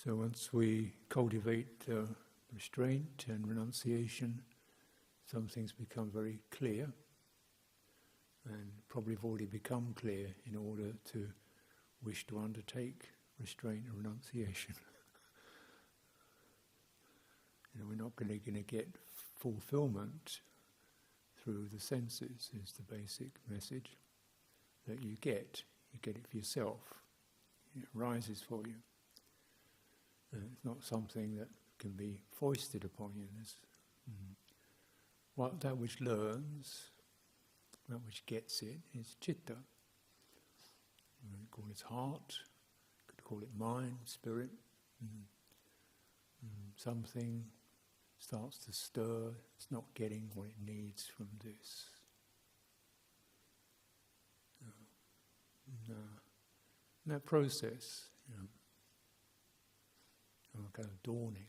So once we cultivate restraint and renunciation, some things become very clear, and probably have already become clear in order to wish to undertake restraint and renunciation. We're not going to get fulfillment through the senses, is the basic message that you get. You get it for yourself. It arises for you. It's not something that can be foisted upon you. That which learns, that which gets it, is citta. You could call it heart, you could call it mind, spirit. Something starts to stir, it's not getting what it needs from this. That process, kind of dawning.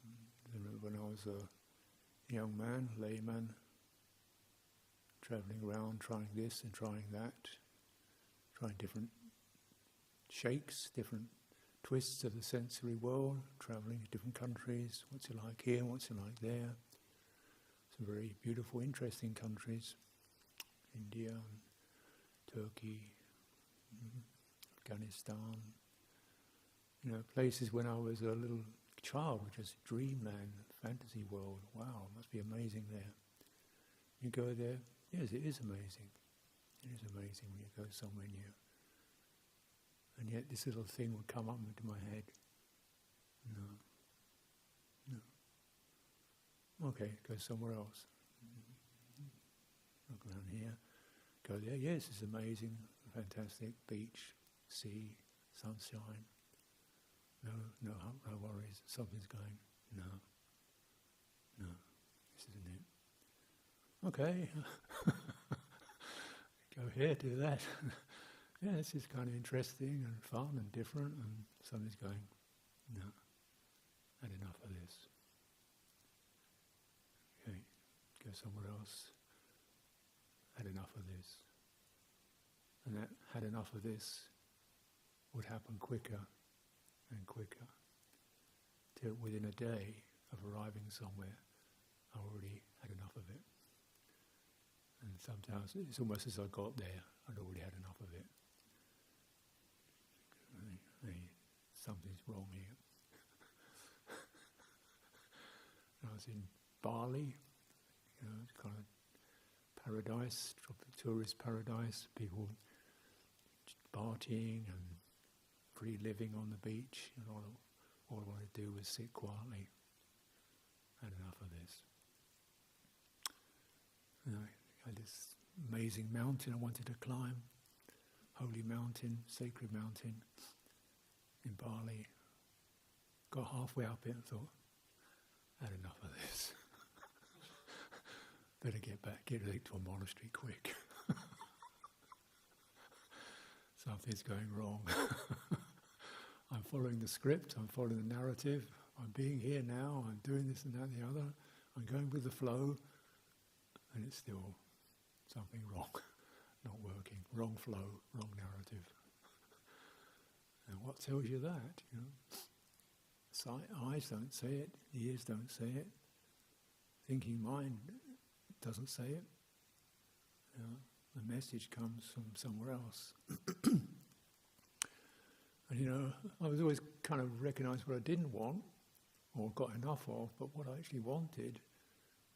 I remember when I was a young man, layman, travelling around, trying this and trying that, trying different shakes, different twists of the sensory world, travelling to different countries, what's it like here, what's it like there. Some very beautiful, interesting countries, India, Turkey, Afghanistan, places when I was a little child, which is dreamland, fantasy world. Wow, it must be amazing there. You go there, yes, it is amazing. It is amazing when you go somewhere new. And yet this little thing would come up into my head. No. Okay, go somewhere else. Look around here. Go there, yes, it's amazing, fantastic, beach, sea, sunshine. No worries, something's going, no, this isn't it. Okay, go here, do that. Yeah, this is kind of interesting and fun and different, and something's going, no, had enough of this. Okay, go somewhere else, had enough of this. And that had enough of this would happen quicker and quicker, till within a day of arriving somewhere, I already had enough of it. And sometimes it's almost as I got there, I'd already had enough of it. Something's wrong here. I was in Bali, it's kind of paradise, tropical tourist paradise, people partying and free living on the beach, and all I wanted to do was sit quietly. I had enough of this. I had this amazing mountain I wanted to climb, holy mountain, sacred mountain in Bali. Got halfway up it and thought, I had enough of this. Better get to a monastery quick. Something's going wrong. I'm following the script, I'm following the narrative, I'm being here now, I'm doing this and that and the other, I'm going with the flow, and it's still something wrong, not working, wrong flow, wrong narrative. And what tells you that? Eyes don't say it, ears don't say it, thinking mind doesn't say it. The message comes from somewhere else. And I was always kind of recognised what I didn't want, or got enough of, but what I actually wanted,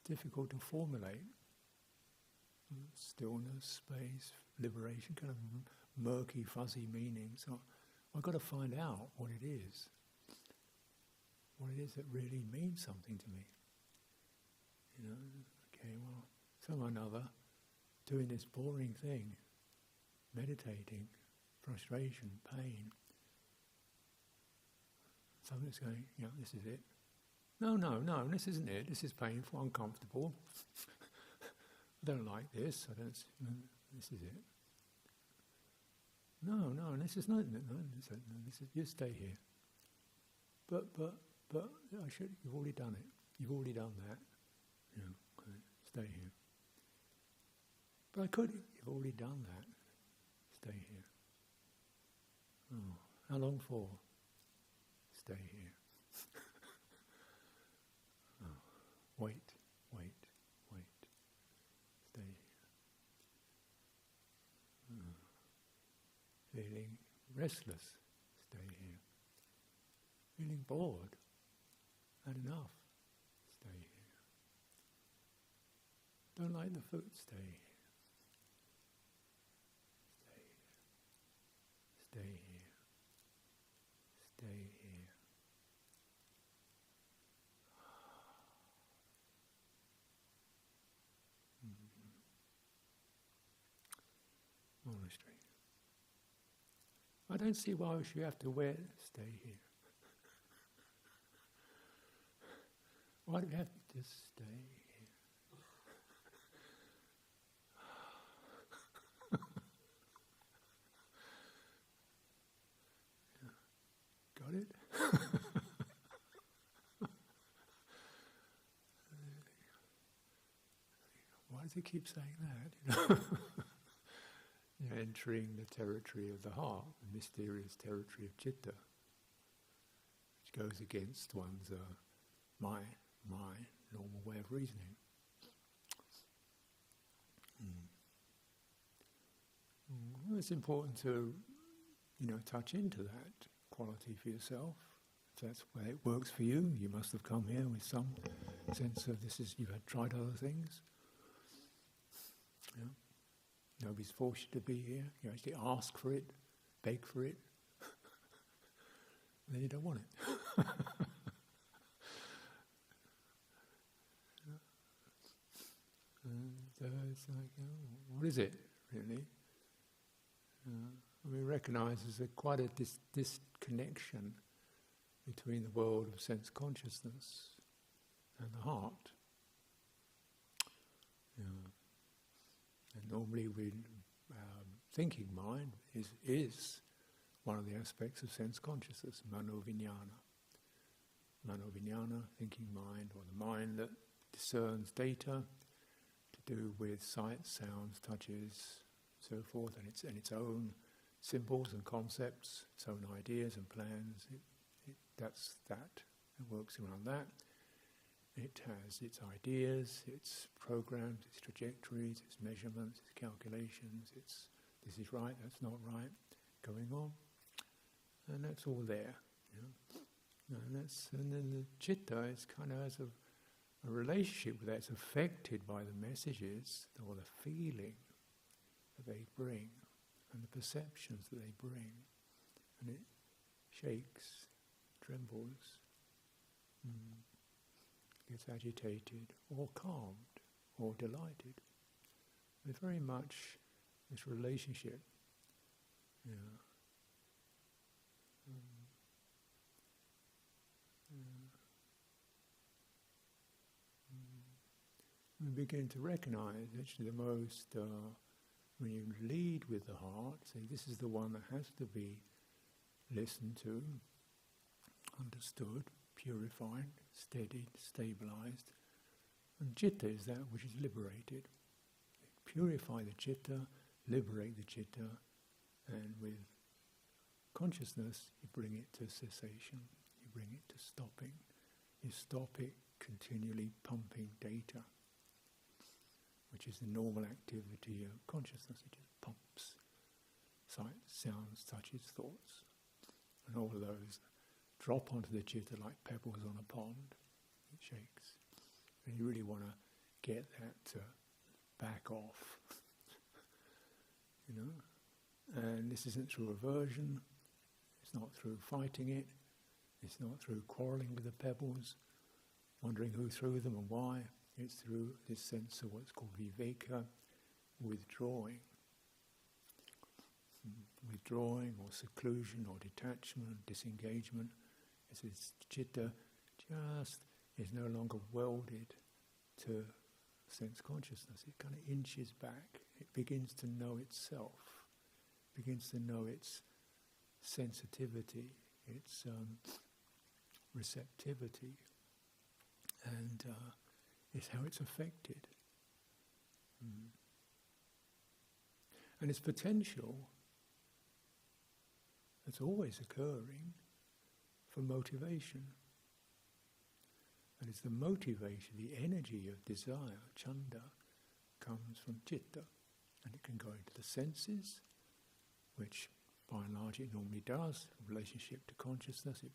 difficult to formulate. Stillness, space, liberation, kind of murky, fuzzy meaning. So I've got to find out what it is that really means something to me. Okay, well, some or another, doing this boring thing, meditating, frustration, pain. Something's going, this is it. No, this isn't it. This is painful, uncomfortable. I don't like this. This is it. No, this is not. No, this is. You stay here. But you've already done it. You've already done that. Okay, stay here. But I could. You've already done that. Stay here. Oh, how long for? Stay here. Oh, wait. Stay here. Oh. Feeling restless? Stay here. Feeling bored? Had enough? Stay here. Don't like the food? Stay here. Stay here. Stay here. Monastery. I don't see why we should have to stay here. Why do we have to just stay here? Got it? Why does he keep saying that? You're entering the territory of the heart, the mysterious territory of citta, which goes against one's my normal way of reasoning. Well, it's important to, touch into that quality for yourself. If that's where it works for you, you must have come here with some sense of you've had tried other things. Yeah. Nobody's forced you to be here. You actually ask for it, beg for it, and then you don't want it. So it's like, what is it, really? We recognise there's quite a disconnection between the world of sense consciousness and the heart. And normally thinking mind is one of the aspects of sense consciousness, mano-vijnana. Mano-vijnana, thinking mind, or the mind that discerns data to do with sights, sounds, touches, so forth, and its own symbols and concepts, its own ideas and plans. That's that. It works around that. It has its ideas, its programs, its trajectories, its measurements, its calculations, this is right, that's not right, going on. And that's all there. And then the citta is kind of has a relationship with that. It's affected by the messages or the feeling that they bring and the perceptions that they bring. And it shakes, trembles, gets agitated or calmed or delighted. There's very much this relationship. We begin to recognize actually the most, when you lead with the heart, say this is the one that has to be listened to, understood, purified, steadied, stabilized. And citta is that which is liberated. Purify the citta, liberate the citta, and with consciousness you bring it to cessation, you bring it to stopping. You stop it continually pumping data, which is the normal activity of consciousness. It just pumps sights, sounds, touches, thoughts. And all of those drop onto the citta like pebbles on a pond. It shakes. And you really want to get that to back off. And this isn't through aversion, it's not through fighting it, it's not through quarrelling with the pebbles, wondering who threw them and why. It's through this sense of what's called viveka, withdrawing. Withdrawing or seclusion or detachment, disengagement. It's this citta just is no longer welded to sense consciousness. It kind of inches back. It begins to know itself. It begins to know its sensitivity, its receptivity, and it's how it's affected. And its potential that's always occurring for motivation. And it's the motivation, the energy of desire, chanda, comes from citta. And it can go into the senses, which by and large it normally does, in relationship to consciousness. It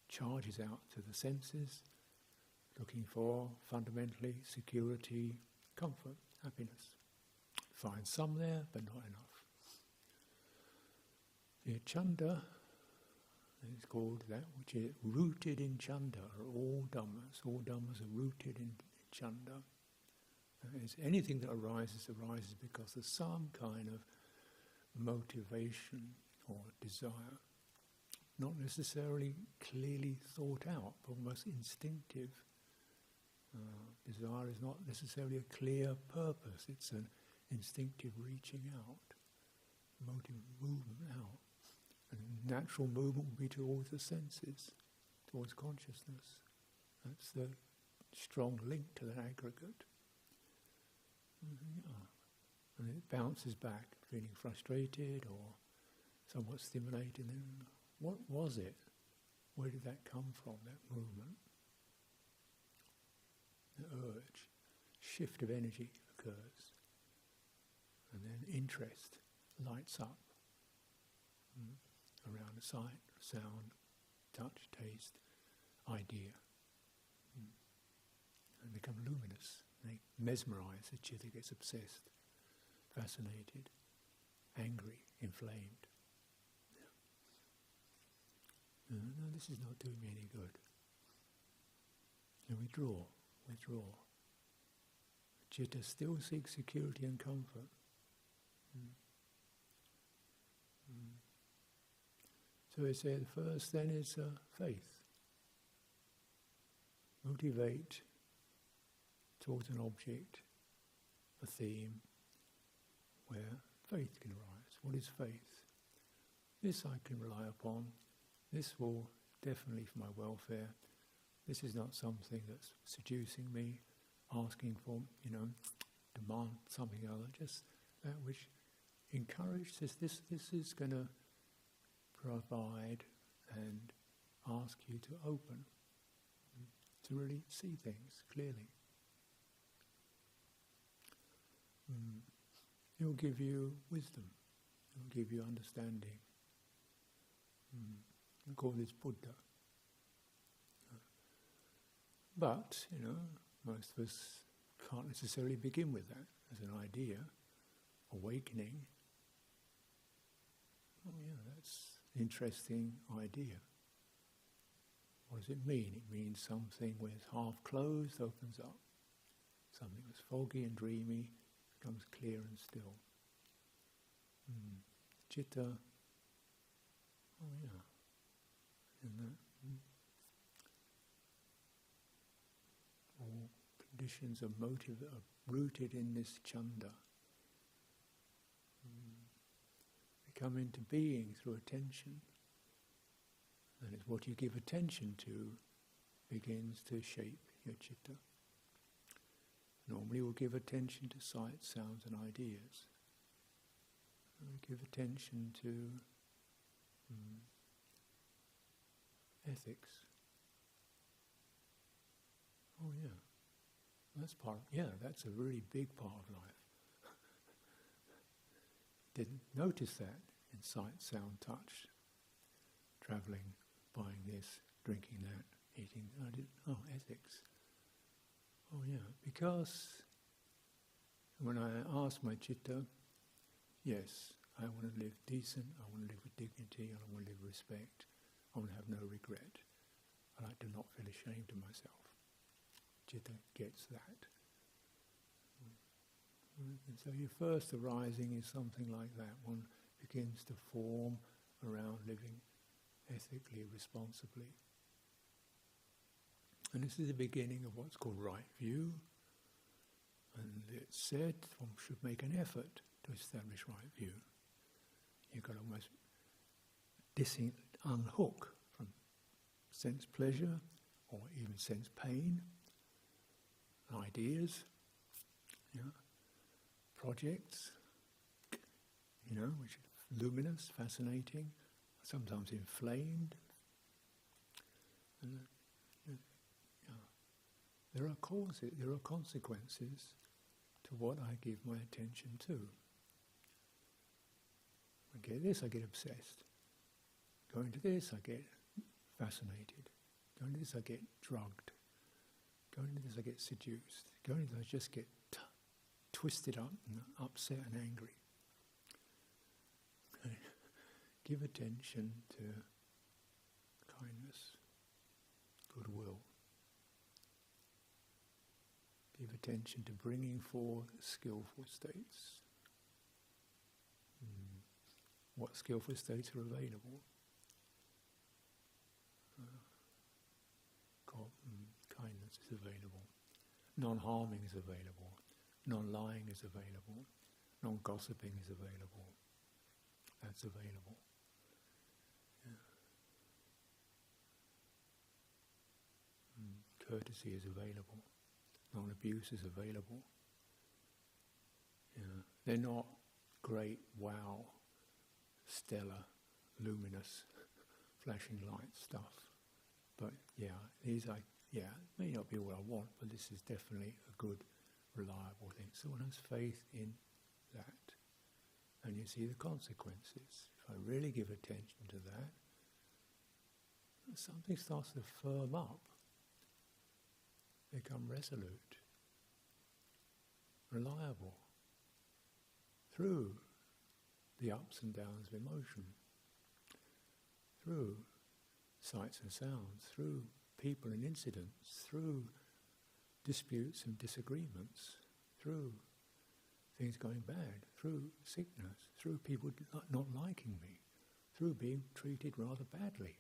charges out to the senses, looking for, fundamentally, security, comfort, happiness. Find some there, but not enough. The chanda is called that which is rooted in chanda, are all dhammas. All dhammas are rooted in chanda. Anything that arises because of some kind of motivation or desire, not necessarily clearly thought out, but almost instinctive. Desire is not necessarily a clear purpose, it's an instinctive reaching out, movement out. And natural movement will be towards the senses, towards consciousness. That's the strong link to that aggregate. And it bounces back, feeling frustrated or somewhat stimulated. And then, what was it? Where did that come from, that movement? The urge, shift of energy occurs. And then interest lights up around a sight, sound, touch, taste, idea. And become luminous. They mesmerize, the chitta gets obsessed, fascinated, angry, inflamed. No, this is not doing me any good. And withdraw. Citta still seeks security and comfort. So we say the first then is faith. Motivate towards an object, a theme, where faith can arise. What is faith? This I can rely upon. This will definitely for my welfare. This is not something that's seducing me, asking for, demand something or other. Just that which encourages this is going to provide and ask you to open, to really see things clearly. It will give you wisdom. It will give you understanding. We call this Buddha. But, most of us can't necessarily begin with that as an idea. Awakening. Oh yeah, that's an interesting idea. What does it mean? It means something where it's half closed opens up. Something that's foggy and dreamy becomes clear and still. Citta. Oh yeah. And that. All conditions of motive are rooted in this chanda. They come into being through attention. And it's what you give attention to begins to shape your citta. Normally we'll give attention to sights, sounds and ideas. And we give attention to ethics. Oh yeah, that's a really big part of life. Didn't notice that in sight, sound, touch, travelling, buying this, drinking that, eating. Ethics. Oh yeah, because when I ask my citta, yes, I want to live decent, I want to live with dignity, I want to live with respect, I want to have no regret. I like to not feel ashamed of myself. Citta gets that. And so your first arising is something like that. One begins to form around living ethically, responsibly. And this is the beginning of what's called right view. And it's said one should make an effort to establish right view. You've got to almost unhook from sense pleasure or even sense pain, ideas, projects, which are luminous, fascinating, sometimes inflamed. And there are causes, there are consequences to what I give my attention to. I get this, I get obsessed. Going to this, I get fascinated. Going to this, I get drugged. Going to this, I get seduced. Going to this, I just get twisted up and upset and angry. Okay. Give attention to kindness, goodwill. Give attention to bringing forth skillful states. What skillful states are available? Kindness is available. Non-harming is available. Non-lying is available. Non-gossiping is available. That's available. Courtesy is available. Non-abuse is available. They're not great, wow, stellar, luminous, flashing light stuff. But these may not be what I want, but this is definitely a good, reliable thing. Someone has faith in that. And you see the consequences. If I really give attention to that, something starts to firm up, become resolute, reliable, through the ups and downs of emotion, through sights and sounds, through people and incidents, through disputes and disagreements, through things going bad, through sickness, through people not liking me, through being treated rather badly.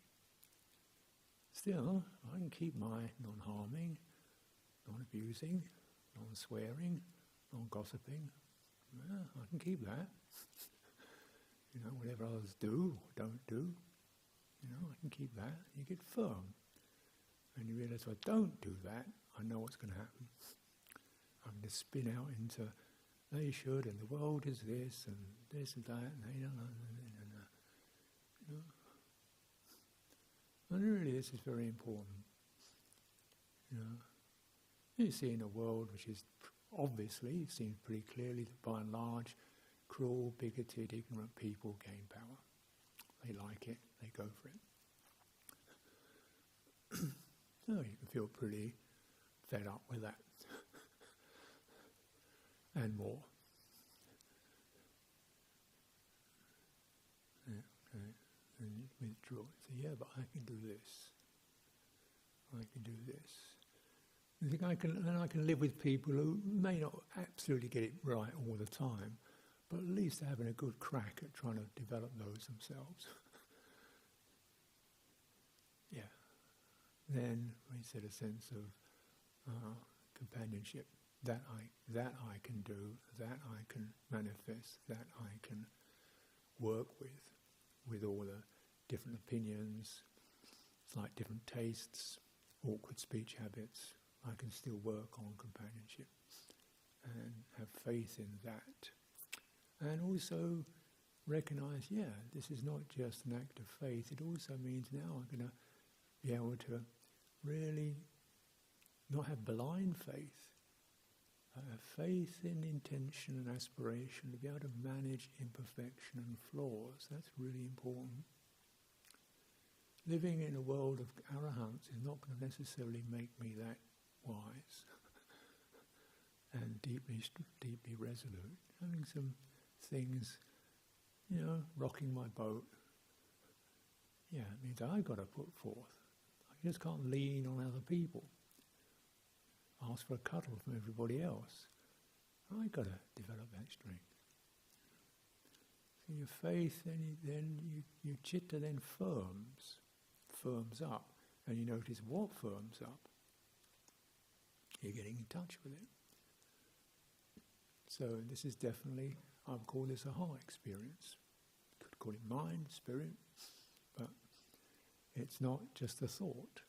Still, I can keep my non-harming, non-abusing, non-swearing, non-gossiping. I can keep that. Whatever others do or don't do, I can keep that. You get firm. And you realise if I don't do that, I know what's going to happen. I'm going to spin out into, they should, and the world is this and that, and they don't know. And really this is very important. You see in a world which is obviously, seen pretty clearly that by and large, cruel, bigoted, ignorant people gain power. They like it, they go for it. So you can feel pretty fed up with that. And more. Okay. And you withdraw. Say, but I can do this. I can do this. I think I can live with people who may not absolutely get it right all the time, but at least they're having a good crack at trying to develop those themselves. Then we set a sense of companionship. That I can do, that I can manifest, that I can work with all the different opinions, slight different tastes, awkward speech habits. I can still work on companionship and have faith in that. And also recognize, this is not just an act of faith, it also means now I'm going to be able to really not have blind faith, have faith in intention and aspiration, to be able to manage imperfection and flaws. That's really important. Living in a world of arahants is not going to necessarily make me that wise and deeply resolute. Having some things, rocking my boat, it means I've got to put forth. I just can't lean on other people. Ask for a cuddle from everybody else. I've got to develop that strength. So your faith, then your citta then firms up, and you notice what firms up. You're getting in touch with it. So this is definitely, I would call this a heart experience. Could call it mind, spirit, but it's not just a thought.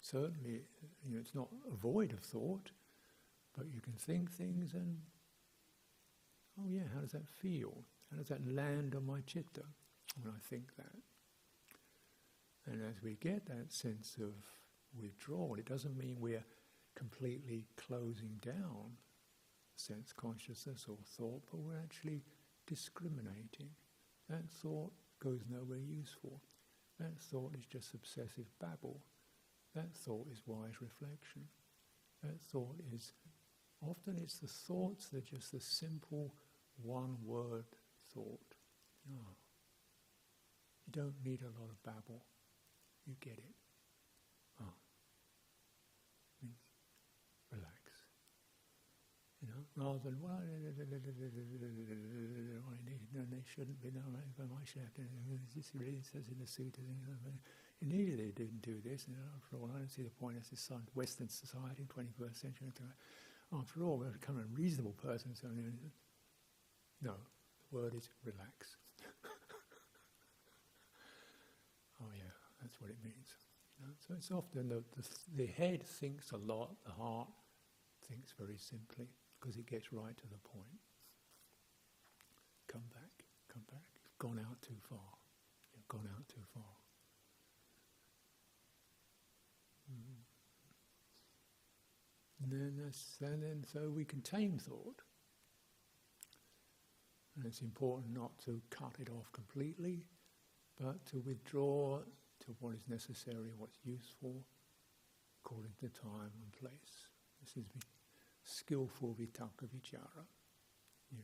Certainly, it's not a void of thought, but you can think things and, how does that feel? How does that land on my citta when I think that? And as we get that sense of withdrawal, it doesn't mean we're completely closing down sense consciousness or thought, but we're actually discriminating. That thought goes nowhere useful. That thought is just obsessive babble. That thought is wise reflection. That thought is, often it's the thoughts that are just the simple one-word thought. Oh, you don't need a lot of babble. You get it. Oh, relax. You know, rather than, well, I need, no, they shouldn't be, no, I should have to, this really says in the Sutta, immediately they didn't do this, and after all, I don't see the point as this Western society, 21st century, after all, we're becoming a reasonable person, so no, the word is relax. Oh yeah, that's what it means. You know? So it's often the head thinks a lot, the heart thinks very simply, because it gets right to the point. Come back. You've gone out too far. And then so we can tame thought. And it's important not to cut it off completely, but to withdraw to what is necessary, what's useful, according to time and place. This is skillful vitakka vichara. You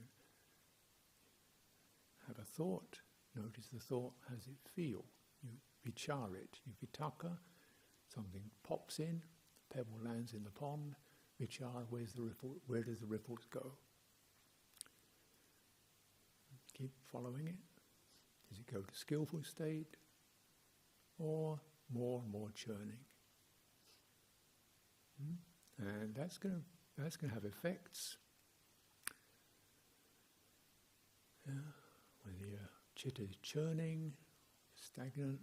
have a thought, notice the thought as it feel. You vichar it, you vitakka, something pops in, the pebble lands in the pond, vichar, where does the ripples go? Keep following it. Does it go to skillful state, or more and more churning? And that's going to have effects. Whether your chitta is churning, stagnant,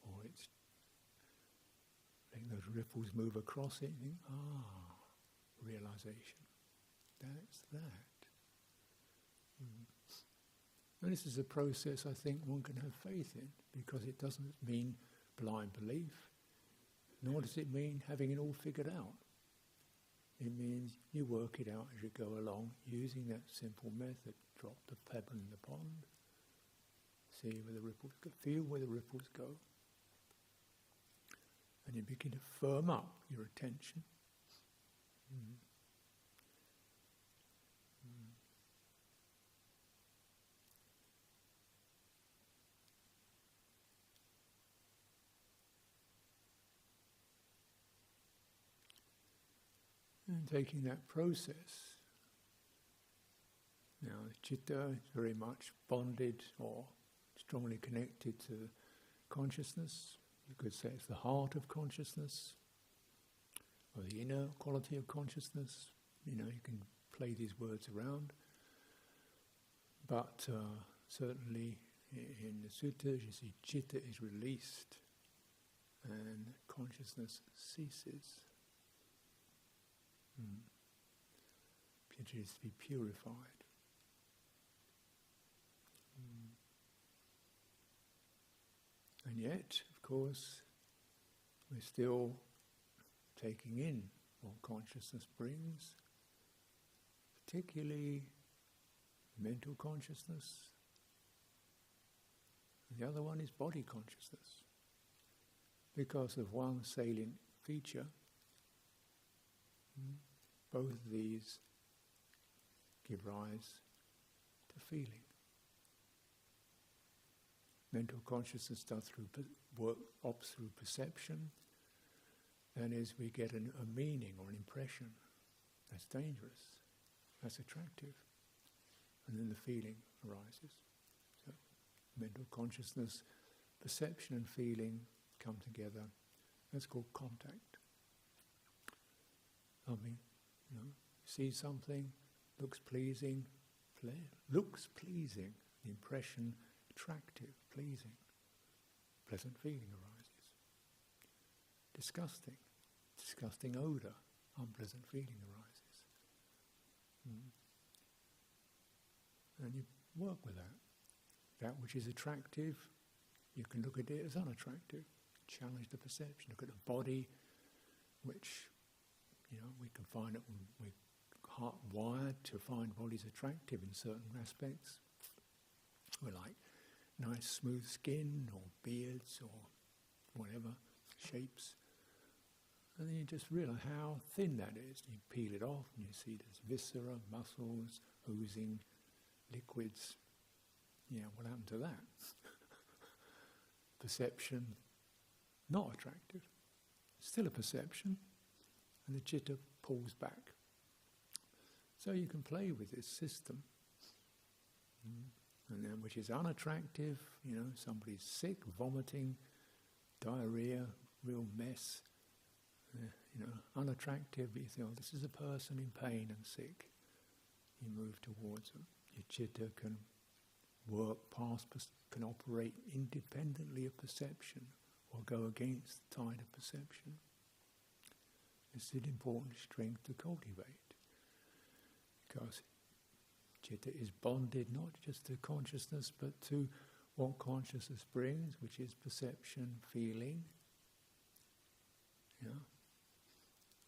or it's letting those ripples move across it, you think, realization. That's that. And this is a process I think one can have faith in, because it doesn't mean blind belief, nor does it mean having it all figured out. It means you work it out as you go along, using that simple method. Drop the pebble in the pond, see where the ripples go, feel where the ripples go, and you begin to firm up your attention. And taking that process, now the citta is very much bonded or strongly connected to consciousness. You could say it's the heart of consciousness, or the inner quality of consciousness. You know, you can play these words around. But certainly in the suttas you see citta is released and consciousness ceases. It is to be purified. And yet, of course, we're still taking in what consciousness brings, particularly mental consciousness. And the other one is body consciousness. Because of one salient feature, both of these give rise to feeling. Mental consciousness does ops through perception. That is, we get a meaning or an impression. That's dangerous. That's attractive. And then the feeling arises. So, mental consciousness, perception and feeling come together. That's called contact. Something, see something, looks pleasing, the impression, attractive, pleasing, pleasant feeling arises. Disgusting odour, unpleasant feeling arises. And you work with that. That which is attractive, you can look at it as unattractive. challenge the perception. Look at the body, which, we can find it when we're hardwired to find bodies attractive in certain aspects. We like nice smooth skin or beards or whatever, shapes. And then you just realise how thin that is. You peel it off and you see there's viscera, muscles, oozing, liquids. Yeah, what happened to that? Perception, not attractive. Still a perception, and the citta pulls back. So you can play with this system. And then, which is unattractive, somebody's sick, vomiting, diarrhea, real mess, unattractive, but you think, this is a person in pain and sick. You move towards them. Your citta can work past, can operate independently of perception or go against the tide of perception. This is an important strength to cultivate, because citta is bonded not just to consciousness but to what consciousness brings, which is perception, feeling.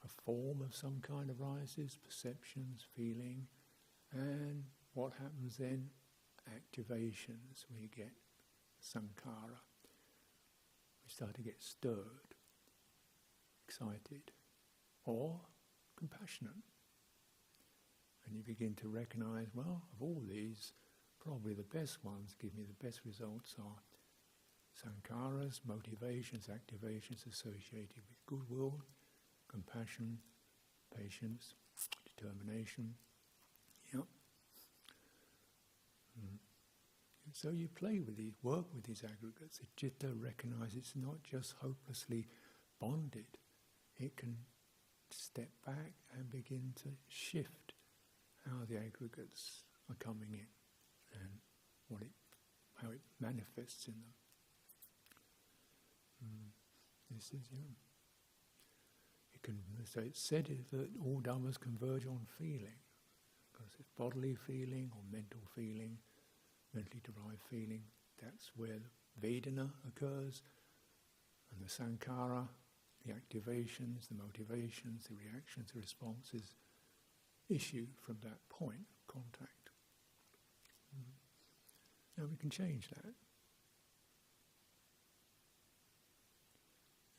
A form of some kind arises, perceptions, feeling, and what happens then? Activations. We get sankhara. We start to get stirred, excited, or compassionate. And you begin to recognize, well, of all these, probably the best ones, give me the best results are sankharas, motivations, activations associated with goodwill, compassion, patience, determination. So you play with these, work with these aggregates. The citta recognizes it's not just hopelessly bonded. It can step back and begin to shift how the aggregates are coming in and how it manifests in them. This is, so it's said that all dhammas converge on feeling, because it's bodily feeling or mental feeling, mentally derived feeling. That's where the Vedana occurs, and the sankhara, the activations, the motivations, the reactions, the responses issue from that point of contact. Now we can change that.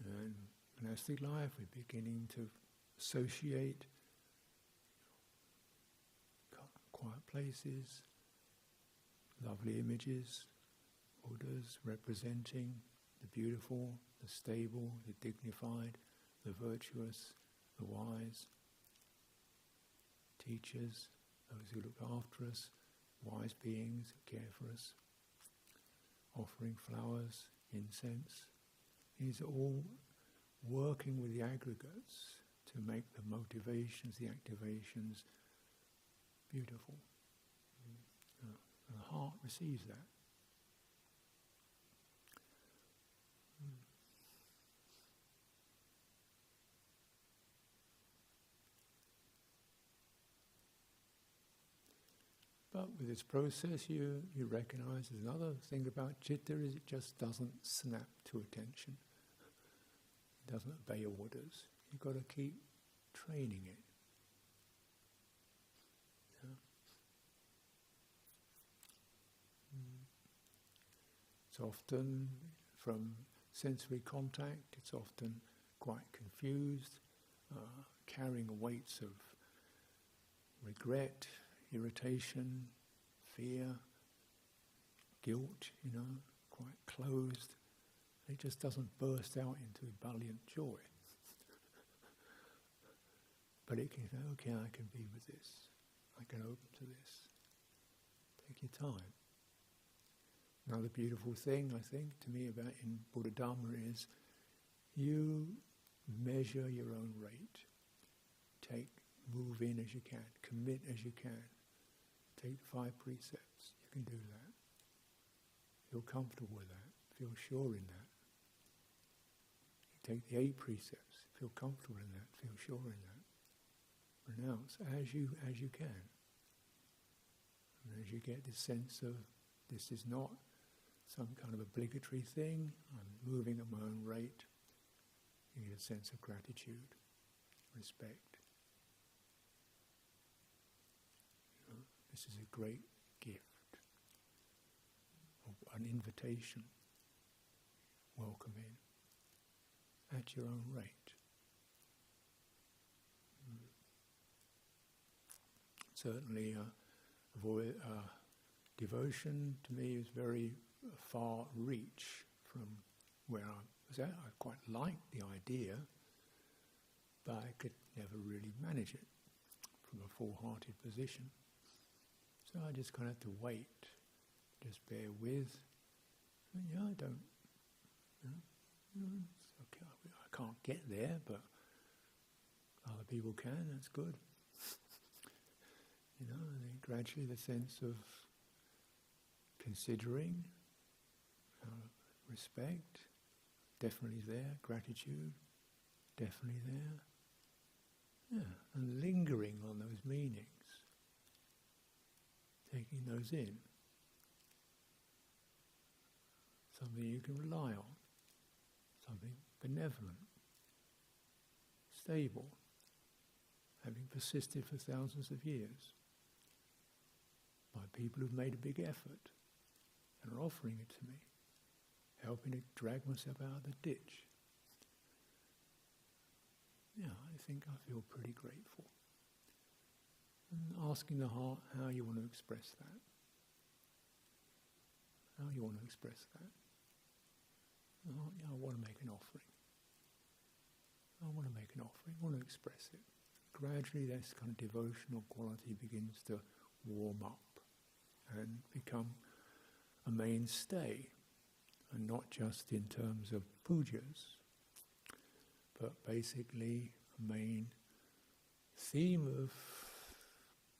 And monastic life, we're beginning to associate quiet places, lovely images, Buddhas representing the beautiful, the stable, the dignified, the virtuous, the wise, teachers, those who look after us, wise beings who care for us, offering flowers, incense. These are all working with the aggregates to make the motivations, the activations beautiful. And the heart receives that. But with this process you recognize there's another thing about citta is it just doesn't snap to attention. It doesn't obey orders. You've got to keep training it. It's often, from sensory contact, it's often quite confused, carrying weights of regret, irritation, fear, guilt, quite closed. It just doesn't burst out into ebullient joy. But it can say, okay, I can be with this. I can open to this. Take your time. Another beautiful thing, I think, to me about in Buddha Dhamma is you measure your own rate. Move in as you can, commit as you can. Take the 5 precepts, you can do that. Feel comfortable with that, feel sure in that. You take the 8 precepts, feel comfortable in that, feel sure in that. Renounce as you can. And as you get this sense of this is not some kind of obligatory thing. I'm moving at my own rate. You get a sense of gratitude, respect. You know, this is a great gift, an invitation. Welcome in at your own rate. Certainly, devotion to me is very far reach from where I was at. I quite liked the idea, but I could never really manage it from a full-hearted position. So I just kind of have to wait, just bear with. And I don't, it's okay. I can't get there, but other people can. That's good. And then gradually the sense of considering, respect, definitely there, gratitude, definitely there. Yeah, and lingering on those meanings, taking those in. Something you can rely on, something benevolent, stable, having persisted for thousands of years, by people who've made a big effort and are offering it to me, helping to drag myself out of the ditch. Yeah, I think I feel pretty grateful. And asking the heart how you want to express that. How you want to express that. I want to make an offering. I want to make an offering. I want to express it. Gradually this kind of devotional quality begins to warm up and become a mainstay, and not just in terms of pujas, but basically a main theme of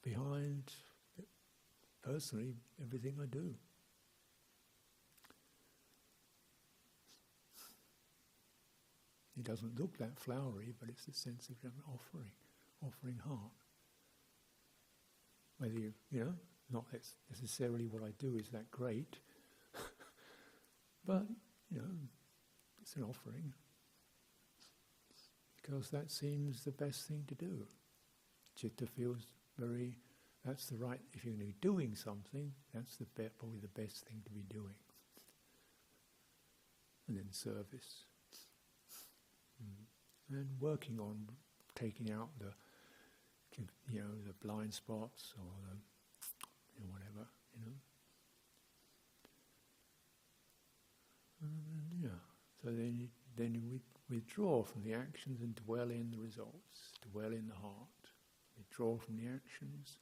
behind, personally, everything I do. It doesn't look that flowery, but it's the sense of an offering heart. Whether not necessarily what I do is that great, but, it's an offering. Because that seems the best thing to do. Citta feels that's the right, if you're going to be doing something, that's probably the best thing to be doing. And then service. And working on taking out the blind spots or whatever, So then you withdraw from the actions and dwell in the results, dwell in the heart. Withdraw from the actions,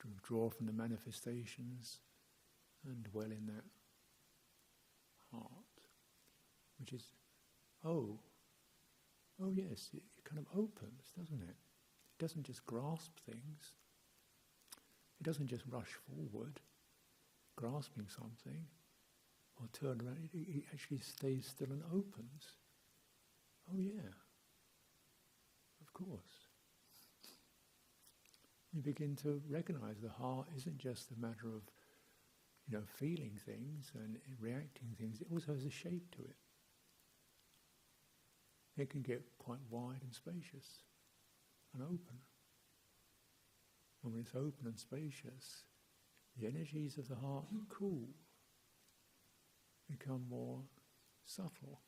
withdraw from the manifestations, and dwell in that heart, which is, oh yes, it kind of opens, doesn't it? It doesn't just grasp things. It doesn't just rush forward, grasping something, or turn around. It actually stays still and opens. Oh yeah, of course. You begin to recognize the heart isn't just a matter of, feeling things and reacting things. It also has a shape to it. It can get quite wide and spacious and open. And when it's open and spacious, the energies of the heart cool, become more subtle,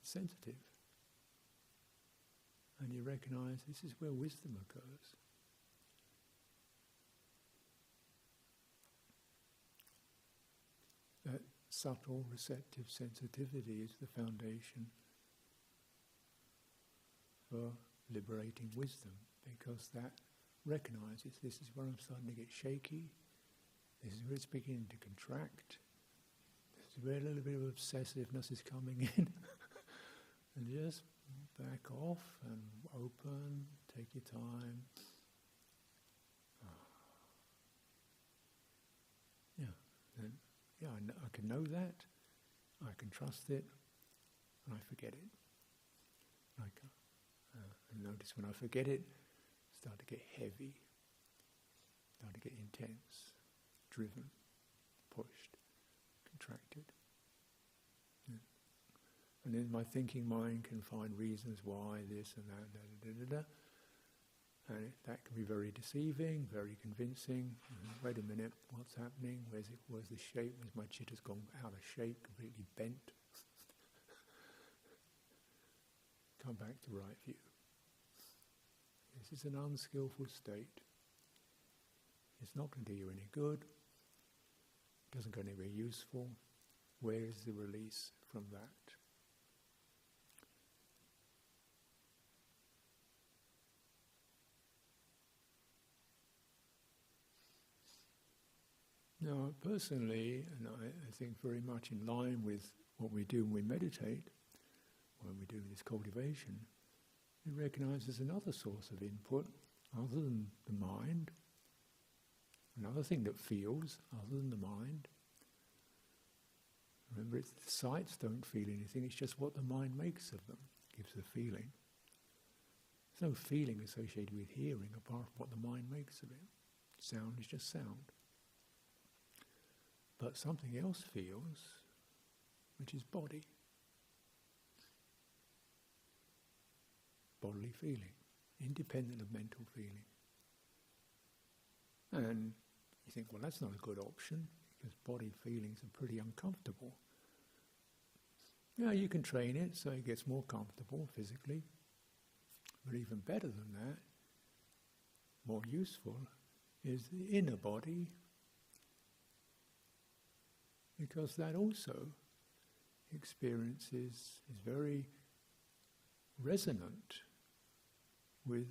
sensitive. And you recognize this is where wisdom occurs. That subtle, receptive sensitivity is the foundation for liberating wisdom, because that recognizes this is where I'm starting to get shaky, this is where it's beginning to contract, this is where a little bit of obsessiveness is coming in. And just back off and open, take your time. I can know that, I can trust it, and I forget it. And notice when I forget it, start to get heavy, start to get intense. driven, pushed, contracted. Yeah. And then my thinking mind can find reasons why this and that, and that can be very deceiving, very convincing. Wait a minute, what's happening? Where's the shape? Where's my chitta's gone out of shape, completely bent? Come back to right view. This is an unskillful state. It's not going to do you any good. It doesn't go anywhere useful. Where is the release from that? Now, personally, and I think very much in line with what we do when we meditate, when we do this cultivation, we recognise there's another source of input other than the mind, another thing that feels other than the mind. Remember, the sights don't feel anything, it's just what the mind makes of them, gives the feeling. There's no feeling associated with hearing apart from what the mind makes of it. Sound is just sound. But something else feels, which is body. Bodily feeling, independent of mental feeling. And you think, well, that's not a good option, because body feelings are pretty uncomfortable. Yeah, you can train it so it gets more comfortable physically. But even better than that, more useful, is the inner body, because that also is very resonant with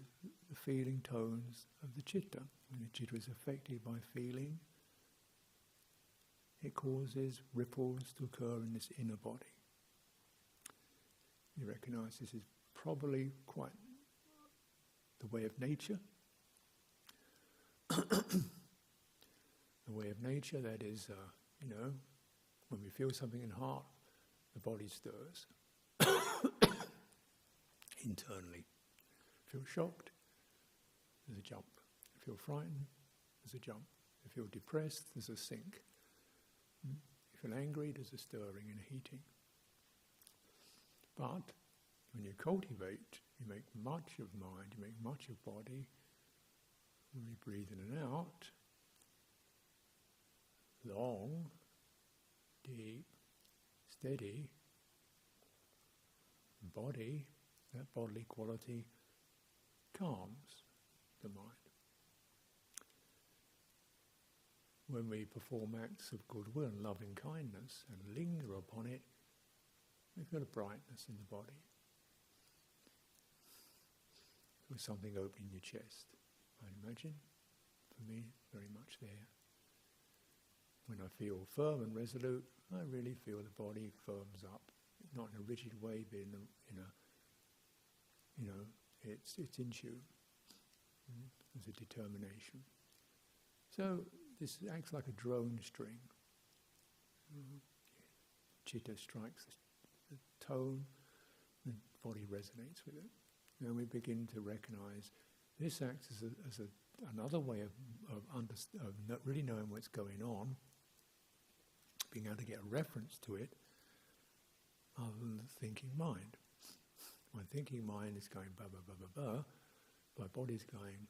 the feeling tones of the citta. When the citta is affected by feeling, it causes ripples to occur in this inner body. You recognise this is probably quite the way of nature. The way of nature, that is, when we feel something in the heart, the body stirs. Internally. Feel shocked, there's a jump. Feel frightened, there's a jump. If you feel depressed, there's a sink. You feel angry, there's a stirring and a heating. But when you cultivate, you make much of mind, you make much of body. When we breathe in and out, long, deep, steady, body, that bodily quality calms the mind. When we perform acts of goodwill and loving kindness and linger upon it, we feel a brightness in the body. With something opening your chest, I'd imagine. For me, very much there. When I feel firm and resolute, I really feel the body firms up. Not in a rigid way, but it's in tune. There's a determination. So this acts like a drone string. Citta strikes the tone, the body resonates with it. And we begin to recognise this acts as another way of really knowing what's going on, being able to get a reference to it, other than the thinking mind. My thinking mind is going blah, blah, blah, blah, blah. My body's going,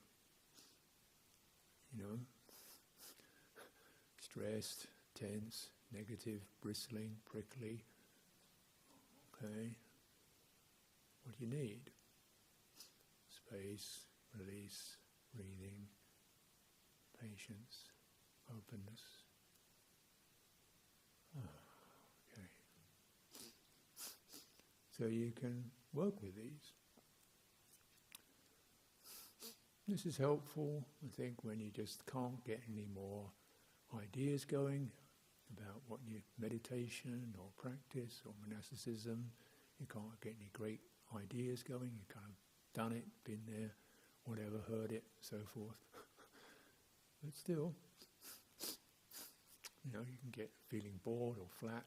stressed, tense, negative, bristling, prickly. Okay. What do you need? Space, release, breathing, patience, openness. Okay. So you can work with these. This is helpful, I think, when you just can't get any more ideas going about what your meditation or practice or monasticism. You can't get any great ideas going. You kind of done it, been there, whatever, heard it, so forth. But still, you can get feeling bored or flat.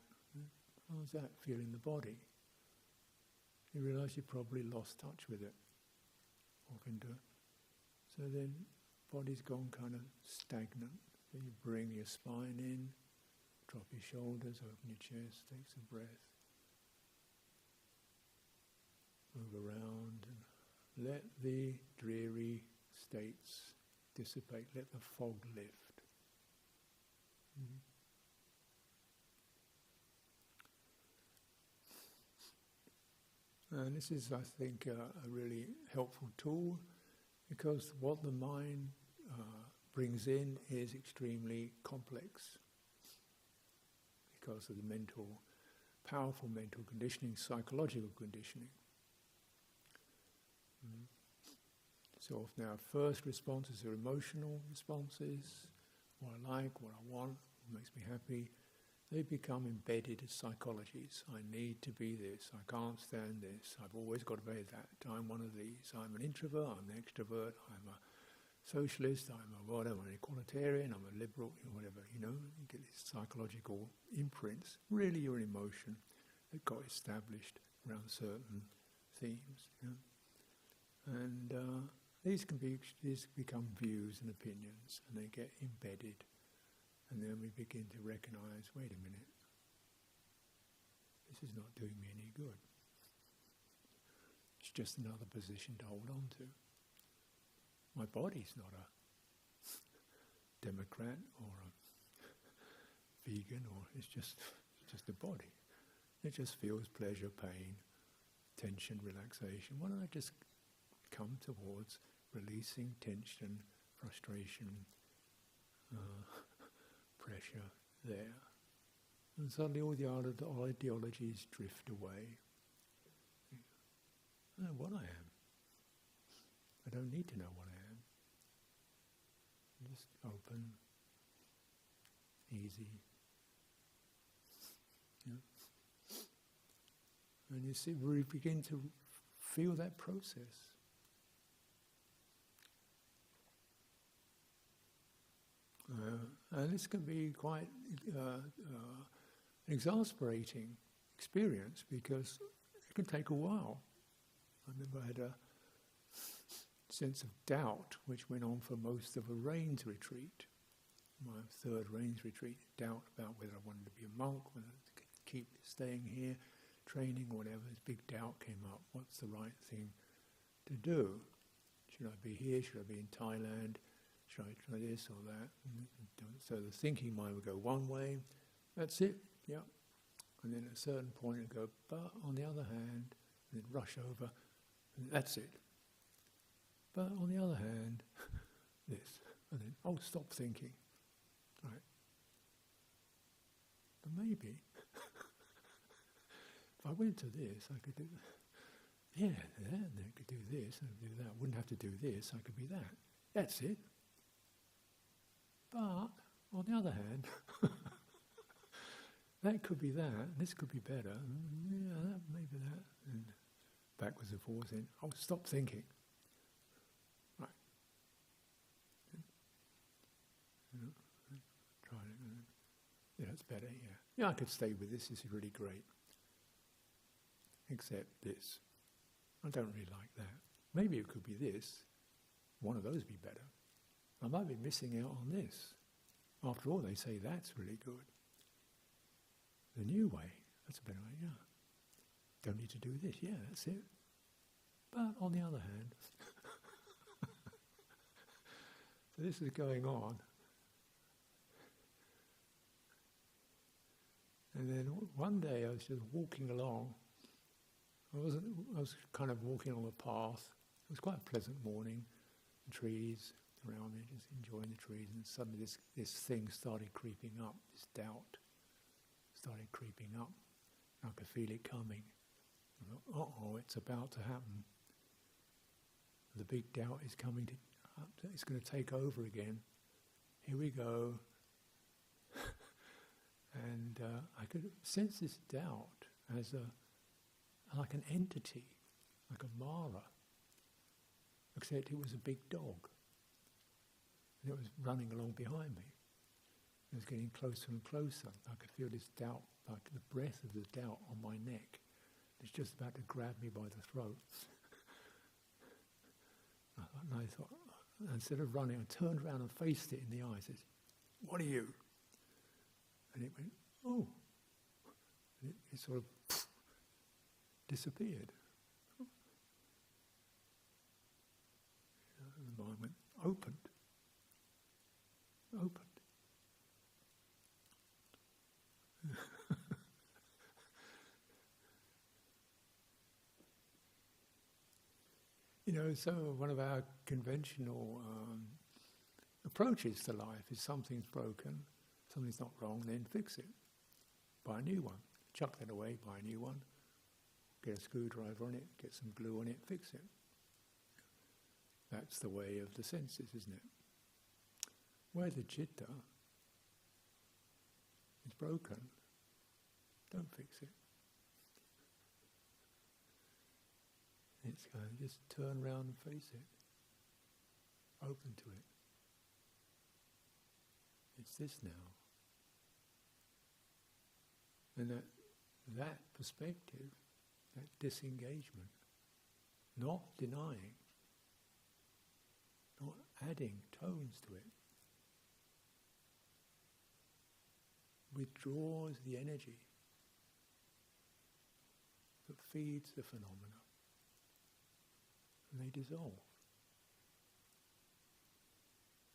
How's that feel in the body? You realise you probably lost touch with it. So then, body's gone kind of stagnant, So you bring your spine in, drop your shoulders, open your chest, take some breath. Move around and let the dreary states dissipate, let the fog lift. And this is, I think, a really helpful tool, because what the mind brings in is extremely complex because of the powerful mental conditioning, psychological conditioning. So often our first responses are emotional responses, what I like, what I want, what makes me happy. They become embedded as psychologies. I need to be this, I can't stand this, I've always got to be that, I'm one of these, I'm an introvert, I'm an extrovert, I'm a socialist, I'm a whatever, I'm an equalitarian, I'm a liberal, whatever, you get these psychological imprints. Really you're an emotion that got established around certain themes. And these become views and opinions, and they get embedded. And then we begin to recognize, wait a minute, this is not doing me any good. It's just another position to hold on to. My body's not a Democrat or a vegan, or it's just a body. It just feels pleasure, pain, tension, relaxation. Why don't I just come towards releasing tension, frustration, pressure there. And suddenly all the ideologies drift away. I know what I am. I don't need to know what I am. Just open, easy. And you see, we begin to feel that process. And this can be quite an exasperating experience, because it can take a while. I remember I had a sense of doubt which went on for most of a rains retreat, my third rains retreat. Doubt about whether I wanted to be a monk, whether to keep staying here, training, whatever. This big doubt came up. What's the right thing to do? Should I be here? Should I be in Thailand? Should I try this or that? So the thinking mind would go one way, that's it, yeah. And then at a certain point it would go, but on the other hand, and then rush over, and that's it. But on the other hand, this, and then, oh, stop thinking, right? But maybe, if I went to this, I could do, and then I could do this, and do that. I wouldn't have to do this, I could be that. That's it. But, on the other hand, that could be that, and this could be better, yeah, that, maybe that, and backwards and forwards, and oh, stop thinking. Right. Try it. Yeah, it's better, yeah. Yeah, I could stay with this is really great. Except this. I don't really like that. Maybe it could be this. One of those would be better. I might be missing out on this. After all, they say that's really good. The new way, that's a better way, yeah. Don't need to do this, yeah, that's it. But on the other hand, so this is going on. And then one day I was just walking along. I was kind of walking on a path. It was quite a pleasant morning, trees around me, just enjoying the trees, and suddenly this thing started creeping up, this doubt started creeping up. I could feel it coming. I thought, uh-oh, it's about to happen. The big doubt is coming it's going to take over again. Here we go. And I could sense this doubt as like an entity, like a Mara, except it was a big dog. And it was running along behind me. It was getting closer and closer. I could feel this doubt, like the breath of the doubt on my neck. It's just about to grab me by the throat. And I thought, instead of running, I turned around and faced it in the eyes. what are you? And it went, oh. And it sort of disappeared. And the mind went, opened. So one of our conventional approaches to life is something's broken, something's not wrong, then fix it. Buy a new one. Chuck that away, buy a new one. Get a screwdriver on it, get some glue on it, fix it. That's the way of the senses, isn't it? Where the citta is broken, don't fix it. It's going to just turn around and face it. Open to it. It's this now. And that perspective, that disengagement, not denying, not adding tones to it, withdraws the energy that feeds the phenomena. And they dissolve.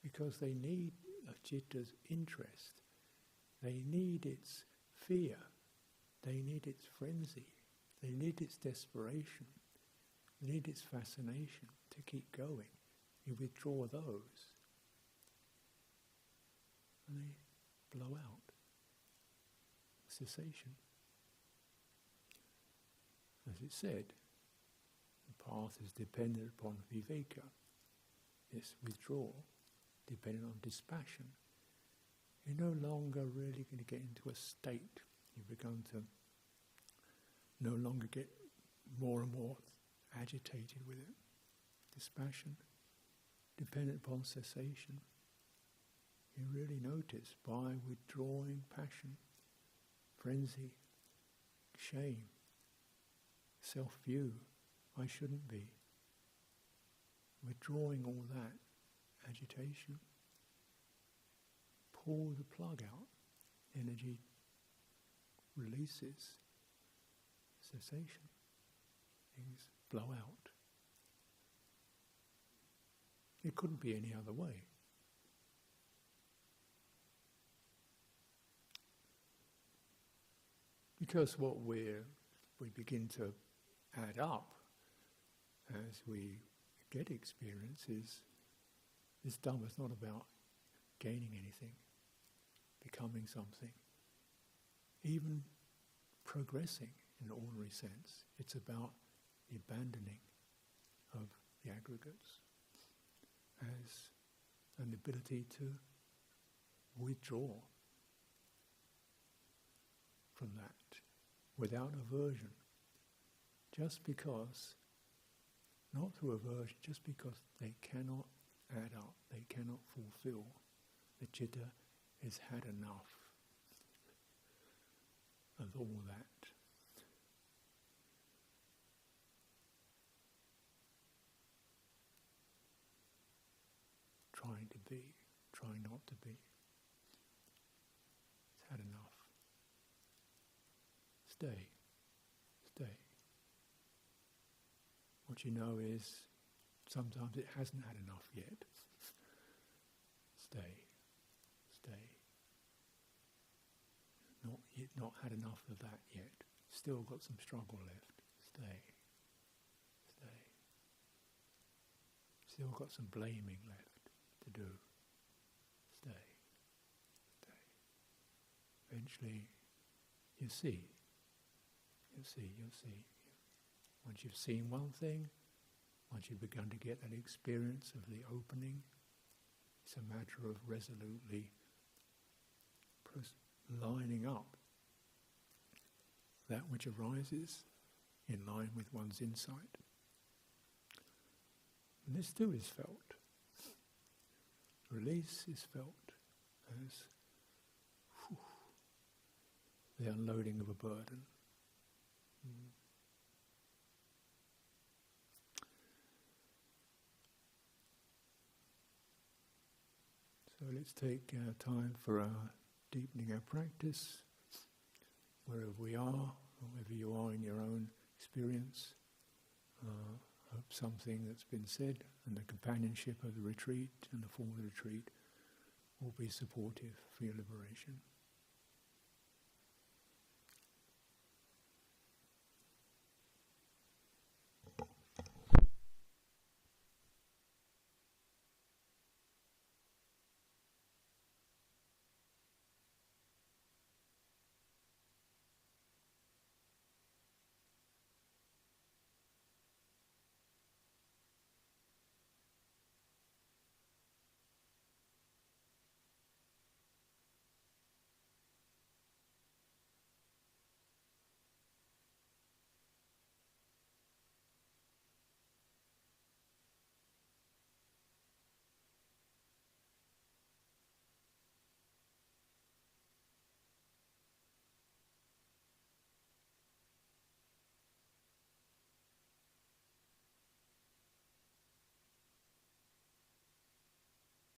Because they need a citta's interest. They need its fear. They need its frenzy. They need its desperation. They need its fascination to keep going. You withdraw those. And they blow out. Cessation. As it said, the path is dependent upon viveka, this withdrawal, dependent on dispassion. You're no longer really going to get into a state. You've begun to no longer get more and more agitated with it. Dispassion, dependent upon cessation. You really notice by withdrawing passion, frenzy, shame, self-view, I shouldn't be. Withdrawing all that agitation, pull the plug out, energy releases, cessation, things blow out. It couldn't be any other way. Because what we begin to add up as we get experiences, this Dhamma is not about gaining anything, becoming something, even progressing in an ordinary sense. It's about the abandoning of the aggregates as an ability to withdraw from that without aversion, just because, not through aversion, just because they cannot add up, they cannot fulfill. The citta has had enough of all that. Trying to be, trying not to be. It's had enough. Stay. What you know is sometimes it hasn't had enough yet. Stay. Not had enough of that yet. Still got some struggle left. Stay. Still got some blaming left to do. Stay. Eventually, you see. Once you've seen one thing, once you've begun to get that experience of the opening, it's a matter of resolutely lining up that which arises in line with one's insight. And this too is felt. Release is felt as the unloading of a burden. So let's take time for our deepening our practice, wherever we are, wherever you are in your own experience. Hope something that's been said and the companionship of the retreat and the form of the retreat will be supportive for your liberation.